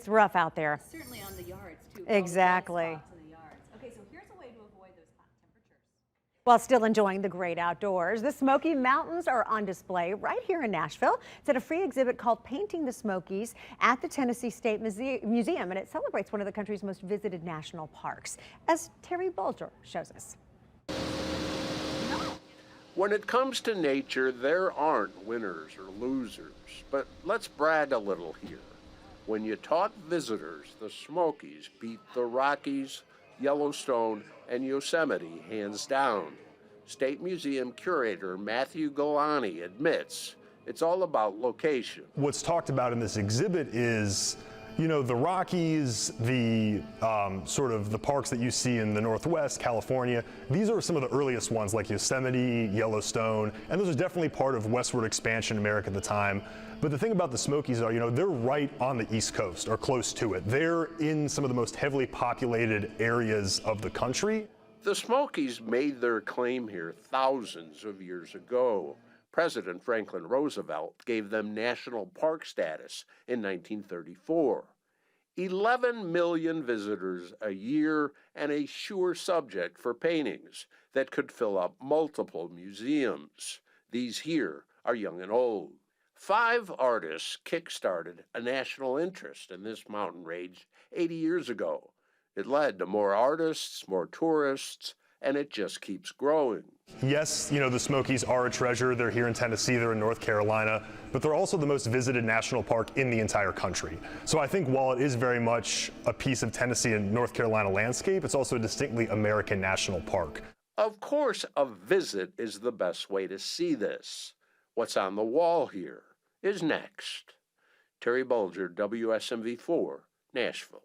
It's rough out there. Certainly on the yards, too. Exactly. Spots in the yards. Okay, so here's a way to avoid those hot temperatures. While still enjoying the great outdoors, the Smoky Mountains are on display right here in Nashville. It's at a free exhibit called Painting the Smokies at the Tennessee State Museum, and it celebrates one of the country's most visited national parks, as Terry Bulger shows us. When it comes to nature, there aren't winners or losers, but let's brag a little here. When you taught visitors, the Smokies beat the Rockies, Yellowstone, and Yosemite hands down. State Museum curator Matthew Galani admits it's all about location. What's talked about in this exhibit is, you know, the Rockies, the sort of the parks that you see in the Northwest, California. These are some of the earliest ones like Yosemite, Yellowstone, and those are definitely part of westward expansion in America at the time. But the thing about the Smokies are, you know, they're right on the East Coast or close to it. They're in some of the most heavily populated areas of the country. The Smokies made their claim here thousands of years ago. President Franklin Roosevelt gave them national park status in 1934. 11 million visitors a year and a sure subject for paintings that could fill up multiple museums. These here are young and old. 5 artists kick-started a national interest in this mountain range 80 years ago. It led to more artists, more tourists, and it just keeps growing. Yes, you know, the Smokies are a treasure. They're here in Tennessee, they're in North Carolina, but they're also the most visited national park in the entire country. So I think while it is very much a piece of Tennessee and North Carolina landscape, it's also a distinctly American national park. Of course, a visit is the best way to see this. What's on the wall here is next. Terry Bulger, WSMV 4, Nashville.